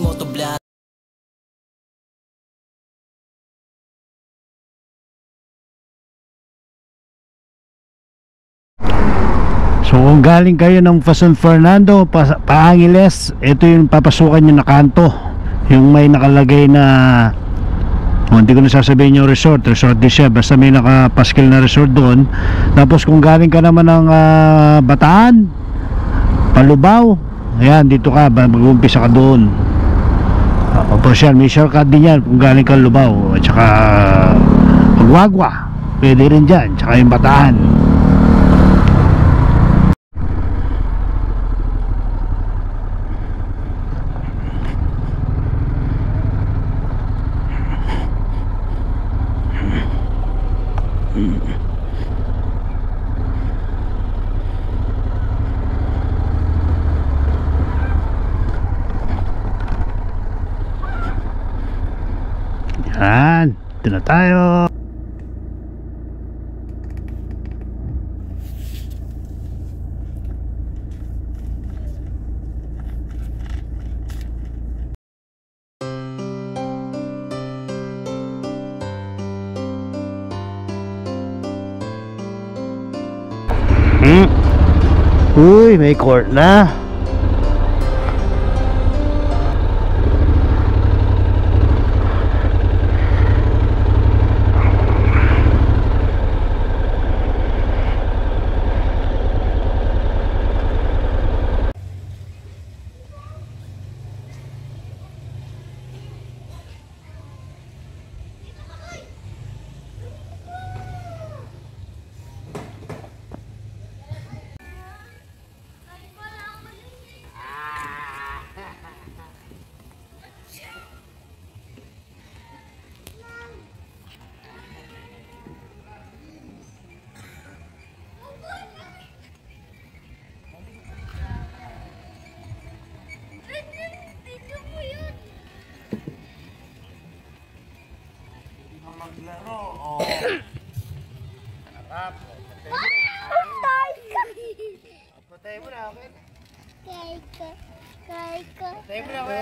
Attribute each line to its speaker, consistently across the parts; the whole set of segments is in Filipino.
Speaker 1: motovlog.
Speaker 2: So kung galing kayo ng San Fernando Paangeles, ito yung papasukan nyo na kanto, yung may nakalagay na hindi ko na sasabihin yung resort din siya, basta may nakapaskil na resort doon. Tapos kung galing ka naman ng Bataan, Palubao, ayan, dito ka, mag-umpisa ka doon. Opo siya, may shortcut din yan kung galing ka Lubao. At saka Pagwagwa, pwede rin dyan, tsaka yung Bataan. Yan, ito na tayo. Uy, may court na. Patay mo na, okay? Patay mo na, okay?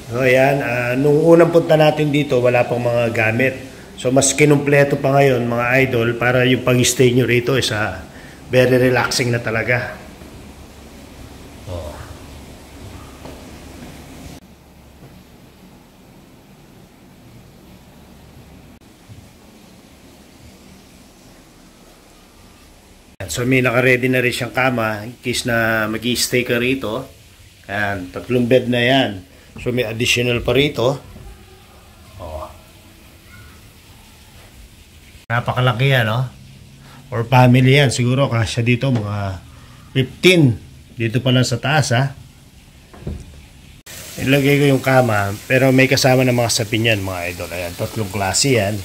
Speaker 2: So yan, nung unang punta natin dito, wala pang mga gamit. So mas kinumpleto pa ngayon mga idol, para yung pag-stay nyo rito is very relaxing na talaga. Oh. So may naka-ready na rin siyang kama in case na mag-i-stay ka rito. And 3 bed na yan. So may additional pa rito. Oh. Napakalaki yan, no? Or family yan. Siguro kasya dito mga 15. Dito pa lang sa taas, ha? Ilagay ko yung kama. Pero may kasama ng mga sapin yan, mga idol. Ayan, 3 klase yan.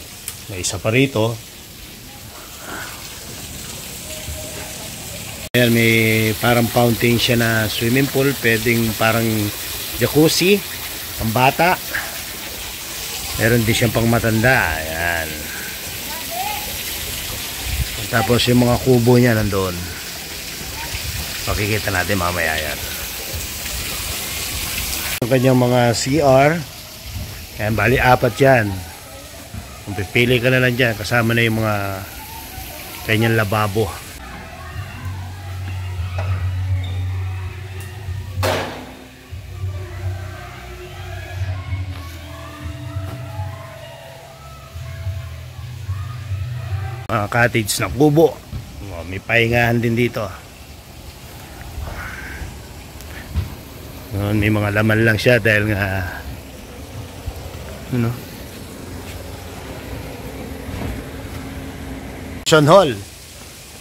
Speaker 2: May isa pa rito. Ayan, may parang fountain siya na swimming pool. Pwedeng parang jacuzzi, ang bata. Meron din siyang pang matanda. Ayan. Tapos yung mga kubo niya nandoon. Makikita natin mamaya yan. Ang kanyang mga CR. Ayan, bali 4 yan. Kung pipili ka na lang dyan, kasama na yung mga kanyang lababo. Mga cottage na kubo. May pahingahan din dito. May mga laman lang siya dahil nga hall.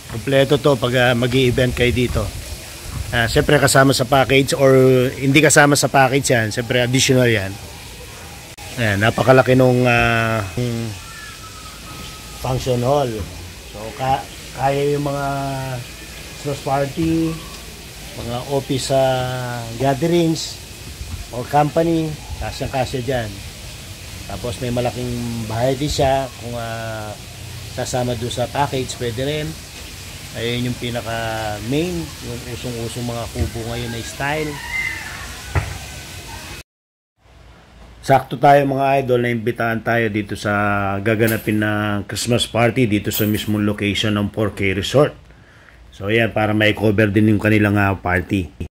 Speaker 2: Kompleto to pag mag-i-event kayo dito. Siyempre kasama sa package or hindi kasama sa package yan. Siyempre additional yan. Napakalaki nung function hall. So kaya yung mga Christmas party, mga office gatherings or company, kasyang-kasya dyan. Tapos may malaking bahay din siya kung sasama doon sa package, pwede rin. Ayun yung pinaka main, yung usong-usong mga kubo ngayon na style. Sakto tayo mga idol, na imbitahan tayo dito sa gaganapin na Christmas party dito sa mismong location ng 4K Resort. So yan, para may cover din yung kanilang party.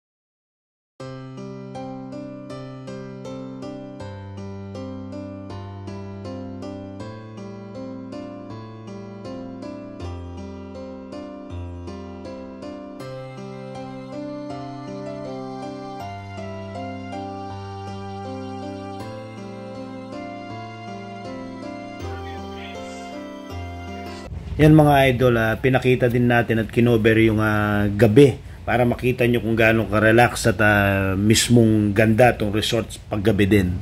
Speaker 2: Yan mga idol, pinakita din natin at kinover yung gabi para makita nyo kung gaano ka-relax at mismong ganda tong resort paggabi din.